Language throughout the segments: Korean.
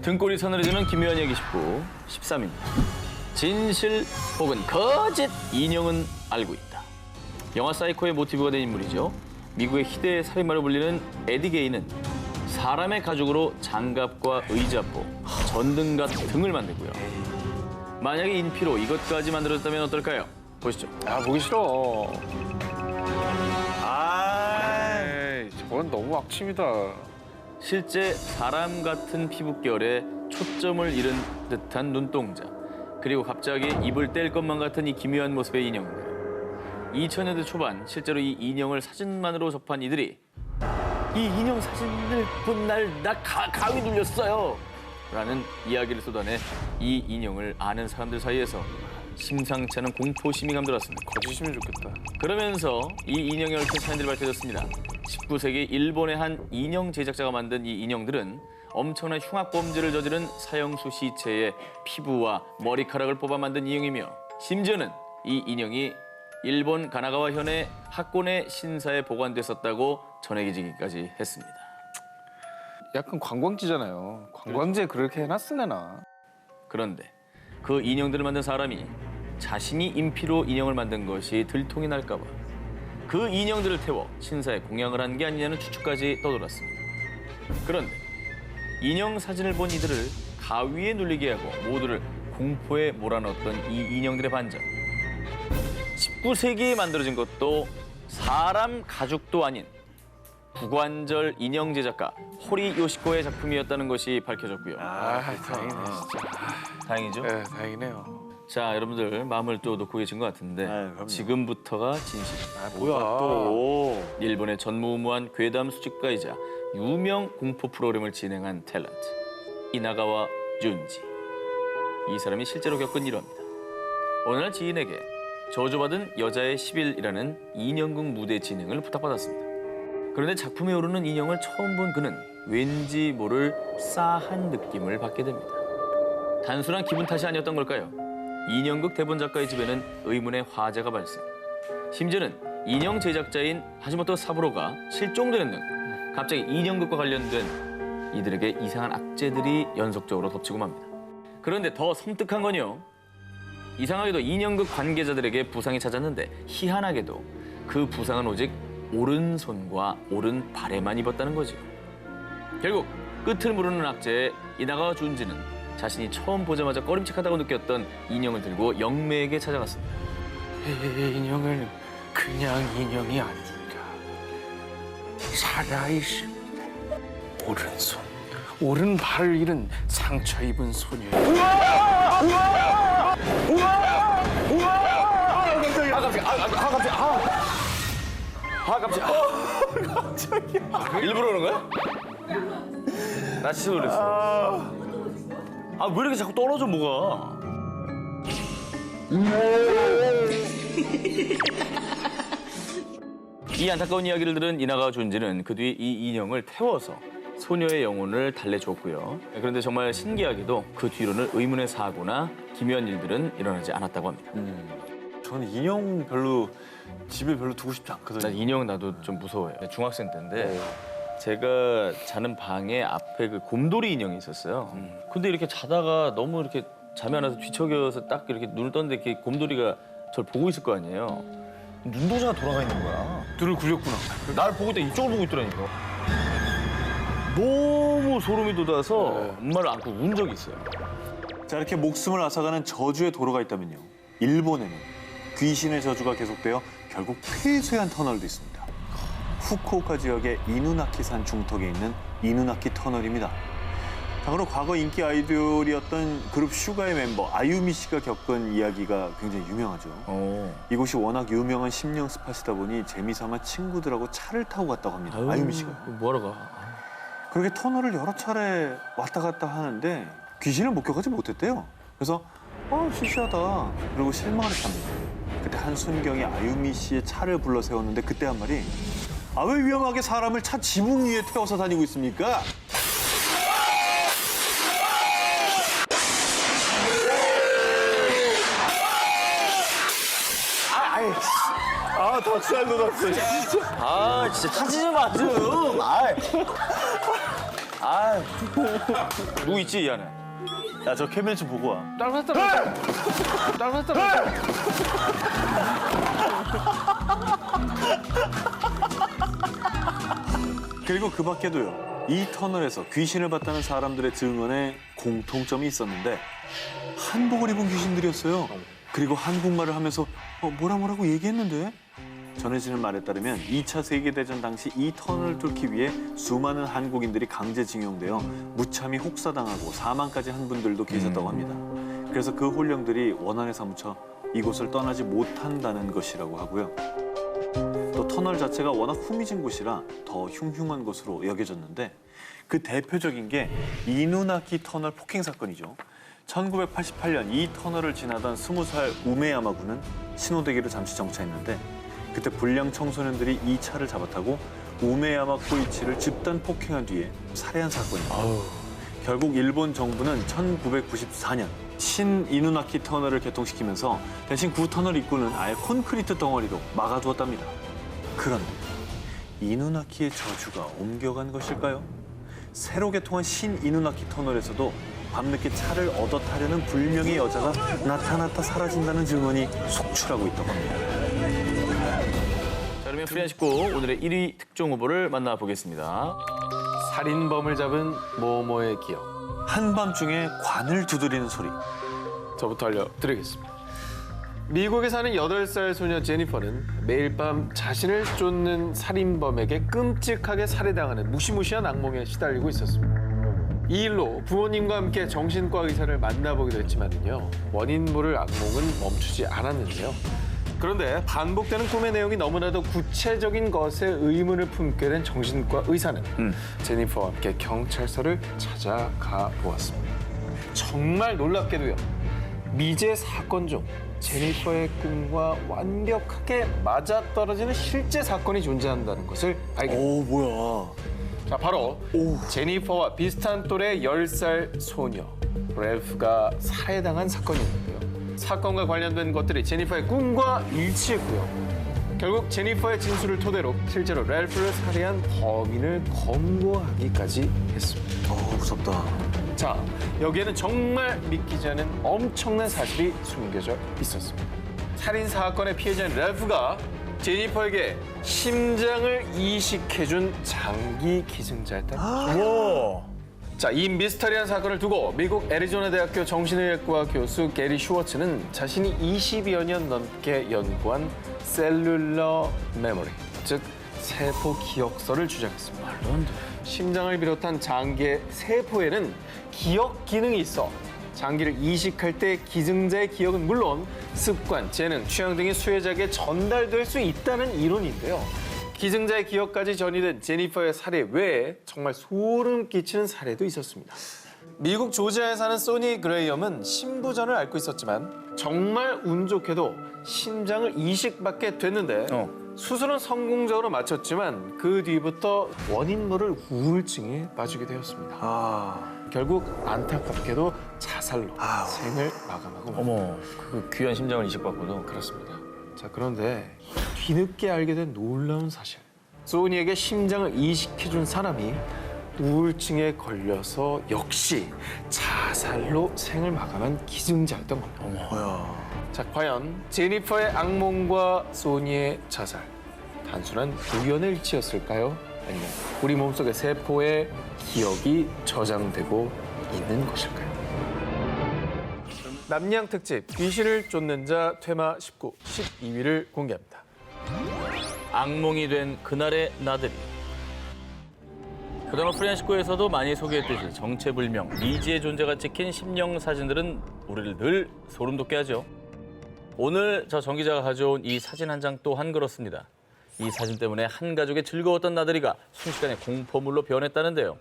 등골이 서늘해지는 기묘한 얘기 19, 13입니다. 진실 혹은 거짓 인형은 알고 있다. 영화 사이코의 모티브가 된 인물이죠. 미국의 희대의 살인마로 불리는 에디 게이는 사람의 가죽으로 장갑과 의자포, 전등과 등을 만들고요. 만약에 인피로 이것까지 만들어졌다면 어떨까요? 보시죠. 아, 보기 싫어. 에이, 저건 너무 악취미다. 실제 사람 같은 피부결에 초점을 잃은 듯한 눈동자, 그리고 갑자기 입을 뗄 것만 같은 이 기묘한 모습의 인형들. 2000년대 초반 실제로 이 인형을 사진만으로 접한 이들이 이 인형 사진을 본 날 나 가위 눌렸어요 라는 이야기를 쏟아내 이 인형을 아는 사람들 사이에서 심상치 않은 공포심이 감돌았습니다. 거짓이면 좋겠다. 그러면서 이 인형에 얽힌 사연들이 밝혀졌습니다. 19세기 일본의 한 인형 제작자가 만든 이 인형들은 엄청난 흉악범죄를 저지른 사형수 시체의 피부와 머리카락을 뽑아 만든 인형이며, 심지어는 이 인형이 일본 가나가와 현의 학곤의 신사에 보관됐었다고 전해지기까지 했습니다. 약간 관광지잖아요. 관광지에 그렇게 해놨으려나. 그런데 그 인형들을 만든 사람이 자신이 인피로 인형을 만든 것이 들통이 날까 봐 그 인형들을 태워 신사에 공양을 한 게 아니냐는 추측까지 떠돌았습니다. 그런데 인형 사진을 본 이들을 가위에 눌리게 하고 모두를 공포에 몰아넣었던 이 인형들의 반전. 19세기에 만들어진 것도 사람 가죽도 아닌 구관절 인형 제작가 호리 요시코의 작품이었다는 것이 밝혀졌고요. 아, 다행이네, 진짜. 다행이죠? 네, 다행이네요. 자, 여러분들 마음을 또 놓고 계신 것 같은데 지금부터가 진실. 아, 뭐야. 또. 일본의 전무후무한 괴담 수집가이자 유명 공포 프로그램을 진행한 탤런트 이나가와 준지. 이 사람이 실제로 겪은 일화입니다. 어느 날 지인에게 저주받은 여자의 10일이라는 인형극 무대 진행을 부탁받았습니다. 그런데 작품에 오르는 인형을 처음 본 그는 왠지 모를 싸한 느낌을 받게 됩니다. 단순한 기분 탓이 아니었던 걸까요? 인형극 대본 작가의 집에는 의문의 화재가 발생. 심지어는 인형 제작자인 하시모토 사부로가 실종되는 등 갑자기 인형극과 관련된 이들에게 이상한 악재들이 연속적으로 덮치고 맙니다. 그런데 더 섬뜩한 건요. 이상하게도 인형극 관계자들에게 부상이 찾았는데 희한하게도 그 부상은 오직 오른손과 오른발에만 입었다는 거죠. 결국 끝을 모르는 악재에 이나가와 준지는 자신이 처음 보자마자 꺼림칙하다고 느꼈던 인형을 들고 영매에게 찾아갔습니다. 이 인형은 그냥 인형이 아닙니다. 살아있습니다. 오른손, 오른발을 잃은 상처 입은 소녀. 우와! 우와! 우와! 우와! 깜짝이야. 일부러 그런 거야? 나 진짜 놀랐어. 아, 왜 이렇게 자꾸 떨어져, 뭐가? 이 안타까운 이야기를 들은 이나가와 준지는 그 뒤 이 인형을 태워서 소녀의 영혼을 달래주었고요. 그런데 정말 신기하게도 그 뒤로는 의문의 사고나 기묘한 일들은 일어나지 않았다고 합니다. 저는 인형 별로 집에 별로 두고 싶지 않거든요. 난 인형 나도 좀 무서워요. 중학생 때인데 제가 자는 방에 앞에 그 곰돌이 인형이 있었어요. 근데 이렇게 자다가 너무 이렇게 잠이 안 와서 뒤척여서 딱 이렇게 눈을 떴는데 이렇게 곰돌이가 저를 보고 있을 거 아니에요. 눈동자가 돌아가 있는 거야. 눈을 굴렸구나. 날 보고 있다 이쪽을 보고 있더라니까. 너무 소름이 돋아서 엄마를 안고 운 적이 있어요. 자, 이렇게 목숨을 앗아가는 저주의 도로가 있다면요. 일본에는 귀신의 저주가 계속되어 결국 폐쇄한 터널도 있습니다. 후쿠오카 지역의 이누나키산 중턱에 있는 이누나키 터널입니다. 자, 그럼 과거 인기 아이돌이었던 그룹 슈가의 멤버 아유미 씨가 겪은 이야기가 굉장히 유명하죠. 이곳이 워낙 유명한 심령 스팟이다 보니 재미삼아 친구들하고 차를 타고 갔다고 합니다. 아유미 씨가. 뭐하러 가? 그렇게 터널을 여러 차례 왔다 갔다 하는데 귀신을 목격하지 못했대요. 그래서 시시하다. 그리고 실망을 했답니다. 그때 한순경이 아유미 씨의 차를 불러 세웠는데 그때 한 말이 왜 위험하게 사람을 차 지붕 위에 태워서 다니고 있습니까? 더 잘 돋았어, 진짜. 진짜 타지 좀 마, 좀. 아, 누구 있지 이 안에? 야, 저 캐비넷 좀 보고 와. 그리고 그 밖에도요. 이 터널에서 귀신을 봤다는 사람들의 증언에 공통점이 있었는데 한복을 입은 귀신들이었어요. 그리고 한국말을 하면서 뭐라고 얘기했는데? 전해지는 말에 따르면 2차 세계대전 당시 이 터널을 뚫기 위해 수많은 한국인들이 강제징용되어 무참히 혹사당하고 사망까지 한 분들도 계셨다고 합니다. 그래서 그 혼령들이 원한에 사무쳐 이곳을 떠나지 못한다는 것이라고 하고요. 또 터널 자체가 워낙 후미진 곳이라 더 흉흉한 곳으로 여겨졌는데 그 대표적인 게 이누나키 터널 폭행 사건이죠. 1988년 이 터널을 지나던 20살 우메야마 군은 신호대기를 잠시 정차했는데 그때 불량 청소년들이 이 차를 잡아타고 우메야마 코이치를 집단 폭행한 뒤에 살해한 사건입니다. 결국 일본 정부는 1994년 신이누나키 터널을 개통시키면서 대신 구 터널 입구는 아예 콘크리트 덩어리로 막아두었답니다. 그런데 이누나키의 저주가 옮겨간 것일까요? 새로 개통한 신이누나키 터널에서도 밤늦게 차를 얻어 타려는 불명의 여자가 나타났다 사라진다는 증언이 속출하고 있다고 합니다. 자, 그러면 프리한 식구 오늘의 1위 특종 후보를 만나보겠습니다. 살인범을 잡은 모모의 기억. 한밤중에 관을 두드리는 소리. 저부터 알려드리겠습니다. 미국에 사는 8살 소녀 제니퍼는 매일 밤 자신을 쫓는 살인범에게 끔찍하게 살해당하는 무시무시한 악몽에 시달리고 있었습니다. 이 일로 부모님과 함께 정신과 의사를 만나보기도 했지만요. 원인 모를 악몽은 멈추지 않았는데요. 그런데 반복되는 꿈의 내용이 너무나도 구체적인 것에 의문을 품게 된 정신과 의사는 제니퍼와 함께 경찰서를 찾아가 보았습니다. 정말 놀랍게도요. 미제 사건 중 제니퍼의 꿈과 완벽하게 맞아떨어지는 실제 사건이 존재한다는 것을 알게 됩니다. 뭐야. 자, 바로 제니퍼와 비슷한 또래 10살 소녀 랠프가 살해당한 사건이었는데요. 사건과 관련된 것들이 제니퍼의 꿈과 일치했고요. 결국 제니퍼의 진술을 토대로 실제로 랠프를 살해한 범인을 검거하기까지 했습니다. 무섭다. 자, 여기에는 정말 믿기지 않은 엄청난 사실이 숨겨져 있었습니다. 살인 사건의 피해자인 랠프가 제니퍼에게 심장을 이식해준 장기 기증자였다는 거죠. 자, 이 미스터리한 사건을 두고 미국 애리조나 대학교 정신의학과 교수 게리 슈워츠는 자신이 20여 년 넘게 연구한 셀룰러 메모리, 즉 세포 기억서를 주장했습니다. 심장을 비롯한 장기의 세포에는 기억 기능이 있어 장기를 이식할 때 기증자의 기억은 물론 습관, 재능, 취향 등이 수혜자에게 전달될 수 있다는 이론인데요. 기증자의 기억까지 전이된 제니퍼의 살해 외에 정말 소름 끼치는 사례도 있었습니다. 미국 조지아에 사는 소니 그레이엄은 신부전을 앓고 있었지만 정말 운 좋게도 심장을 이식받게 됐는데 수술은 성공적으로 마쳤지만 그 뒤부터 원인 모를 우울증에 빠지게 되었습니다. 결국 안타깝게도 자살로 생을 마감하고 어머, 그 귀한 심장을 이식받고도. 그렇습니다. 자, 그런데 뒤늦게 알게 된 놀라운 사실. 소니에게 심장을 이식해준 사람이 우울증에 걸려서 역시 자살로 생을 마감한 기증자였던 겁니다. 자, 과연 제니퍼의 악몽과 소니의 자살, 단순한 우연의 일치였을까요? 아니면 우리 몸속의 세포에 기억이 저장되고 있는 것일까요? 남양 특집 귀신을 쫓는 자 퇴마 19, 12위를 공개합니다. 악몽이 된 그날의 나들이. 그동안 프리한 식구에서도 많이 소개했듯이 정체불명, 미지의 존재가 찍힌 심령 사진들은 우리를 늘 소름 돋게 하죠. 오늘 저 정 기자가 가져온 이 사진 한 장 또한 그렇습니다. 이 사진 때문에 한 가족의 즐거웠던 나들이가 순식간에 공포물로 변했다는데요.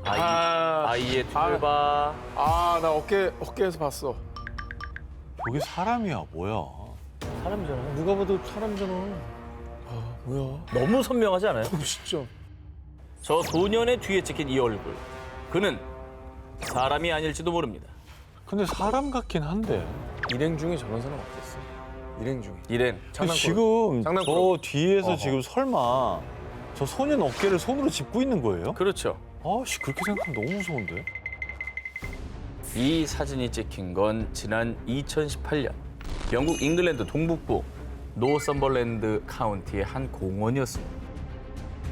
아이의 뒤를 봐. 나 어깨에서 봤어. 여기 사람이야, 뭐야. 사람이잖아. 누가 봐도 사람이잖아. 뭐야? 너무 선명하지 않아요? 진짜. 저 소년의 뒤에 찍힌 이 얼굴. 그는 사람이 아닐지도 모릅니다. 근데 사람 같긴 한데. 일행 중에 저런 사람 없었어. 일행 중에. 일행. 지금 저 뒤에서 지금 설마 저 소년 어깨를 손으로 짚고 있는 거예요? 그렇죠. 아씨, 그렇게 생각하면 너무 무서운데? 이 사진이 찍힌 건 지난 2018년 영국 잉글랜드 동북부 노썸벌랜드 카운티의 한 공원이었습니다.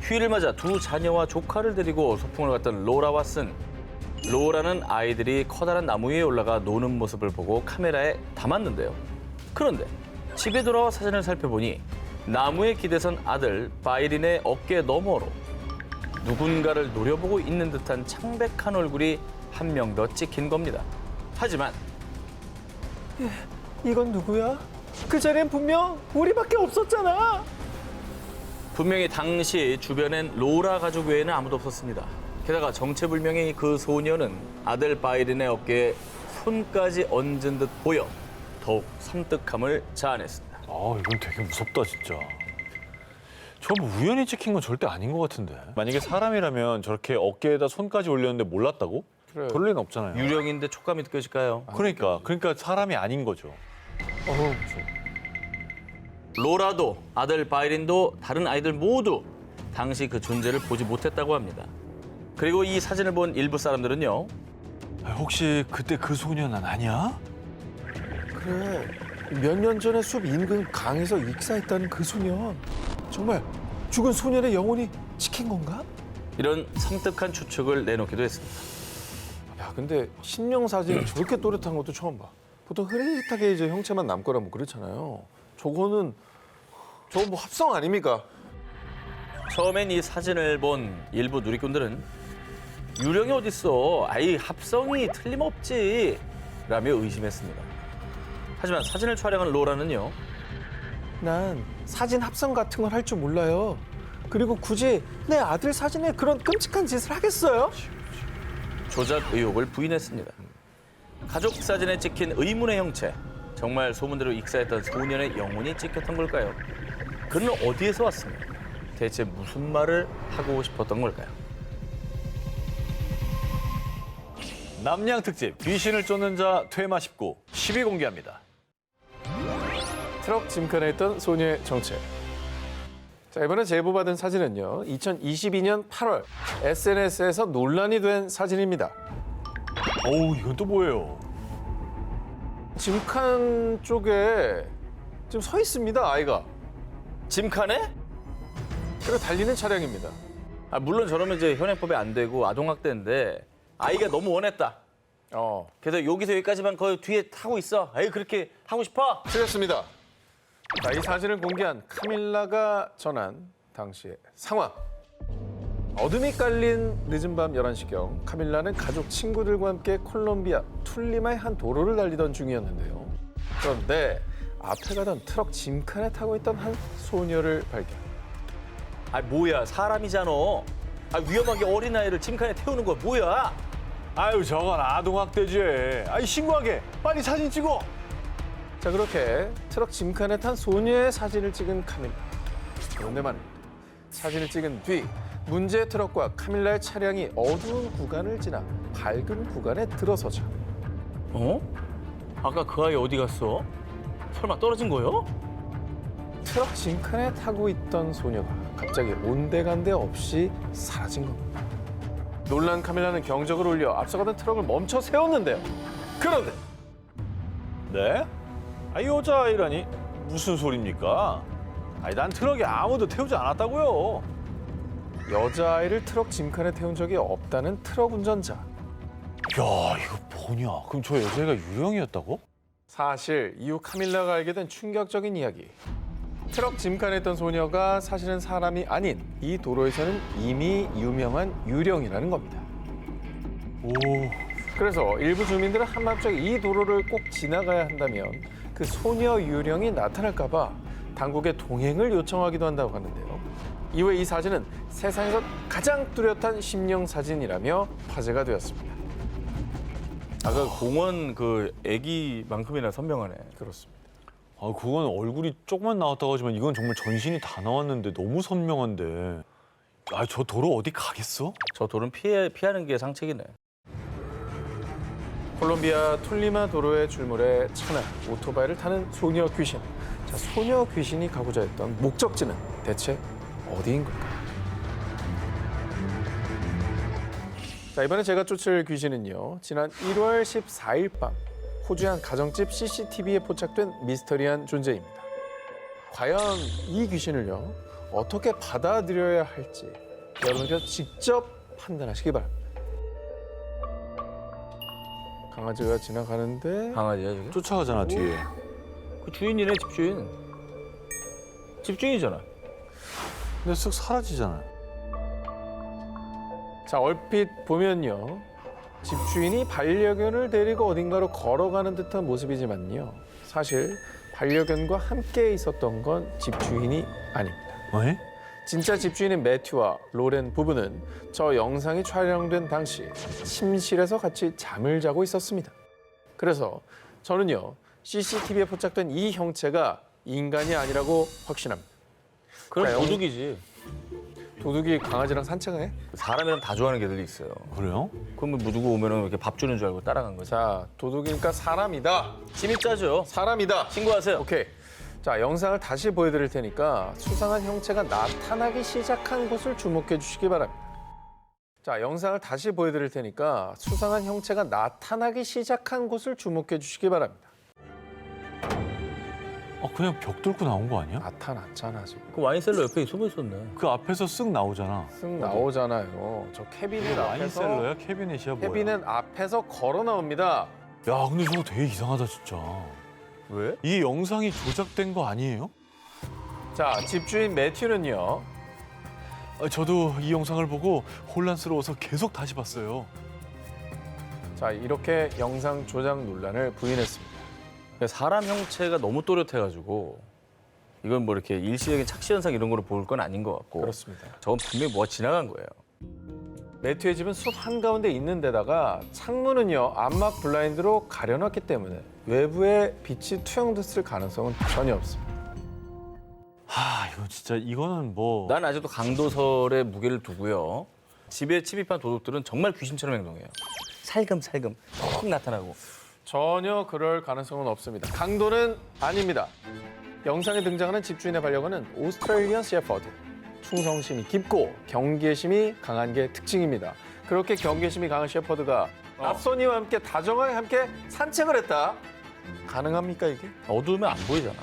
휴일을 맞아 두 자녀와 조카를 데리고 소풍을 갔던 로라 왓슨. 로라는 아이들이 커다란 나무 위에 올라가 노는 모습을 보고 카메라에 담았는데요. 그런데 집에 돌아와 사진을 살펴보니 나무에 기대선 아들 바이린의 어깨 너머로 누군가를 노려보고 있는 듯한 창백한 얼굴이 한 명 더 찍힌 겁니다. 하지만 이건 누구야? 그 자리엔 분명 우리밖에 없었잖아. 분명히 당시 주변엔 로라 가족 외에는 아무도 없었습니다. 게다가 정체불명의 그 소녀는 아들 바이린의 어깨에 손까지 얹은 듯 보여 더욱 섬뜩함을 자아냈습니다. 아, 이건 되게 무섭다, 진짜. 저뭐 우연히 찍힌 건 절대 아닌 것 같은데. 만약에 사람이라면 저렇게 어깨에다 손까지 올렸는데 몰랐다고? 그래요. 그럴 리는 없잖아요. 유령인데 촉감이 느껴질까요? 그러니까 사람이 아닌 거죠. 무서워. 로라도 아들 바이린도 다른 아이들 모두 당시 그 존재를 보지 못했다고 합니다. 그리고 이 사진을 본 일부 사람들은요. 혹시 그때 그 소년은 아니야? 그래. 몇 년 전에 숲 인근 강에서 익사했다는 그 소년. 정말 죽은 소년의 영혼이 찍힌 건가? 이런 섬뜩한 추측을 내놓기도 했습니다. 야, 근데 신령 사진이 저렇게 또렷한 것도 처음 봐. 보통 흐릿하게 이제 형체만 남거나 뭐 그렇잖아요. 저거 뭐 합성 아닙니까? 처음엔 이 사진을 본 일부 누리꾼들은 유령이 어딨어? 아이 합성이 틀림없지 라며 의심했습니다. 하지만 사진을 촬영한 로라는요. 난 사진 합성 같은 걸 할 줄 몰라요. 그리고 굳이 내 아들 사진에 그런 끔찍한 짓을 하겠어요? 조작 의혹을 부인했습니다. 가족 사진에 찍힌 의문의 형체. 정말 소문대로 익사했던 소년의 영혼이 찍혔던 걸까요? 그는 어디에서 왔습니까? 대체 무슨 말을 하고 싶었던 걸까요? 남양 특집 귀신을 쫓는 자 퇴마 19 10위 공개합니다. 트럭 짐칸에 있던 소녀의 정체. 자, 이번에 제보받은 사진은요. 2022년 8월 SNS에서 논란이 된 사진입니다. 어우, 이건 또 뭐예요? 짐칸 쪽에 지금 서 있습니다, 아이가. 짐칸에? 그리고 달리는 차량입니다. 물론 저러면 이제 현행법에 안 되고 아동학대인데 아이가 너무 원했다. 그래서 여기서 여기까지만 거의 뒤에 타고 있어. 아이 그렇게 하고 싶어. 틀렸습니다. 자, 이 사진을 공개한 카밀라가 전한 당시의 상황. 어둠이 깔린 늦은 밤 11시경 카밀라는 가족 친구들과 함께 콜롬비아 툴리마의 한 도로를 달리던 중이었는데요. 그런데 앞에 가던 트럭 짐칸에 타고 있던 한 소녀를 발견. 뭐야 사람이잖아. 위험하게 어린아이를 짐칸에 태우는 거야 뭐야. 아유, 저건 아동학대지. 아이, 신고하게. 빨리 사진 찍어. 자, 그렇게 트럭 짐칸에 탄 소녀의 사진을 찍은 카밀라. 그런데 말입니다. 사진을 찍은 뒤 문제의 트럭과 카밀라의 차량이 어두운 구간을 지나 밝은 구간에 들어서자 아까 그 아이 어디 갔어? 설마 떨어진 거요? 트럭 짐칸에 타고 있던 소녀가 갑자기 온데간데 없이 사라진 겁니다. 놀란 카밀라는 경적을 울려 앞서가던 트럭을 멈춰 세웠는데요. 그런데 네? 여자아이라니? 무슨 소리입니까? 난 트럭에 아무도 태우지 않았다고요. 여자아이를 트럭 짐칸에 태운 적이 없다는 트럭 운전자. 야, 이거 뭐냐? 그럼 저 여자애가 유령이었다고? 사실 이후 카밀라가 알게 된 충격적인 이야기. 트럭 짐칸에 있던 소녀가 사실은 사람이 아닌 이 도로에서는 이미 유명한 유령이라는 겁니다. 오, 그래서 일부 주민들은 한밤중에 이 도로를 꼭 지나가야 한다면 그 소녀 유령이 나타날까 봐 당국에 동행을 요청하기도 한다고 하는데요. 이후에 이 사진은 세상에서 가장 뚜렷한 심령 사진이라며 화제가 되었습니다. 아까 공원 그 애기만큼이나 선명하네. 그렇습니다. 그건 얼굴이 조금만 나왔다고 하지만 이건 정말 전신이 다 나왔는데 너무 선명한데. 저 도로 어디 가겠어? 저 돌은 피하는 게 상책이네. 콜롬비아 툴리마 도로의 줄물에 차나 오토바이를 타는 소녀 귀신. 자, 소녀 귀신이 가고자 했던 목적지는 대체 어디인 걸까요? 자, 이번에 제가 쫓을 귀신은요. 지난 1월 14일 밤 호주의 한 가정집 CCTV에 포착된 미스터리한 존재입니다. 과연 이 귀신을요. 어떻게 받아들여야 할지 여러분께서 직접 판단하시기 바랍니다. 강아지가 지나가는데 강아지야 저게? 쫓아가잖아 뒤에. 그 주인이네 집주인. 집주인이잖아. 근데 쓱 사라지잖아. 자, 얼핏 보면요. 집주인이 반려견을 데리고 어딘가로 걸어가는 듯한 모습이지만요. 사실 반려견과 함께 있었던 건 집주인이 아닙니다. 왜? 진짜 집주인인 매튜와 로렌 부부는 저 영상이 촬영된 당시 침실에서 같이 잠을 자고 있었습니다. 그래서 저는요. CCTV에 포착된 이 형체가 인간이 아니라고 확신합니다. 그럼 그래요? 도둑이지. 도둑이 강아지랑 산책을 해? 사람이랑 다 좋아하는 개들이 있어요. 그래요? 그러면 누구 오면은 이렇게 밥 주는 줄 알고 따라간 거지. 자, 도둑이니까 사람이다. 침이 짜죠. 사람이다. 신고하세요. 오케이. 자, 영상을 다시 보여드릴 테니까 수상한 형체가 나타나기 시작한 곳을 주목해 주시기 바랍니다. 자, 영상을 다시 보여드릴 테니까 수상한 형체가 나타나기 시작한 곳을 주목해 주시기 바랍니다. 그냥 벽 뚫고 나온 거 아니야? 나타났잖아, 지금. 그 와인셀러 옆에 숨어 있었네. 그 앞에서 쓱 나오잖아. 쓱 나오잖아요. 저 캐비넷 앞에서. 와인셀러야? 캐비넷이야 뭐야? 캐비넷 앞에서 걸어 나옵니다. 야 근데 저거 되게 이상하다 진짜. 왜? 이 영상이 조작된 거 아니에요? 자, 집주인 매튜는요. 저도 이 영상을 보고 혼란스러워서 계속 다시 봤어요. 자, 이렇게 영상 조작 논란을 부인했습니다. 사람 형체가 너무 또렷해가지고 이건 뭐 이렇게 일시적인 착시 현상 이런 거를 볼 건 아닌 것 같고. 그렇습니다. 저건 분명히 뭐가 지나간 거예요. 매튜의 집은 숲 한가운데 있는 데다가 창문은요 암막 블라인드로 가려놨기 때문에 외부에 빛이 투영됐을 가능성은 전혀 없습니다. 이거 진짜 이거는 뭐. 난 아직도 강도설에 무게를 두고요. 집에 침입한 도둑들은 정말 귀신처럼 행동해요. 살금살금 툭 나타나고. 전혀 그럴 가능성은 없습니다. 강도는 아닙니다. 영상에 등장하는 집주인의 반려견은 오스트레일리언 셰퍼드. 충성심이 깊고 경계심이 강한 게 특징입니다. 그렇게 경계심이 강한 셰퍼드가 낯선이와 함께 다정하게 함께 산책을 했다. 가능합니까 이게? 어두우면 안 보이잖아.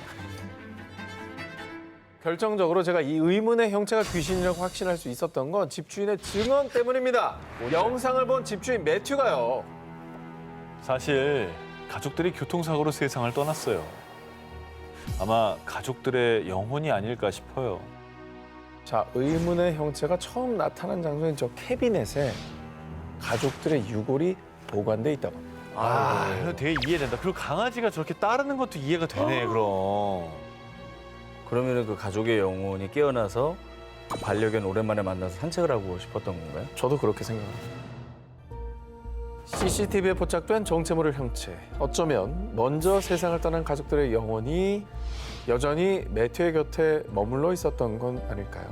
결정적으로 제가 이 의문의 형체가 귀신이라고 확신할 수 있었던 건 집주인의 증언 때문입니다. 영상을 본 집주인 매튜가요. 사실 가족들이 교통사고로 세상을 떠났어요. 아마 가족들의 영혼이 아닐까 싶어요. 자, 의문의 형체가 처음 나타난 장소인 저 캐비넷에 가족들의 유골이 보관돼 있다고 합니다. 이거 되게 이해된다. 그리고 강아지가 저렇게 따르는 것도 이해가 되네, 그럼. 그러면 그 가족의 영혼이 깨어나서 반려견 오랜만에 만나서 산책을 하고 싶었던 건가요? 저도 그렇게 생각합니다. CCTV에 포착된 정체모를 형체. 어쩌면 먼저 세상을 떠난 가족들의 영혼이 여전히 매튜의 곁에 머물러 있었던 건 아닐까요?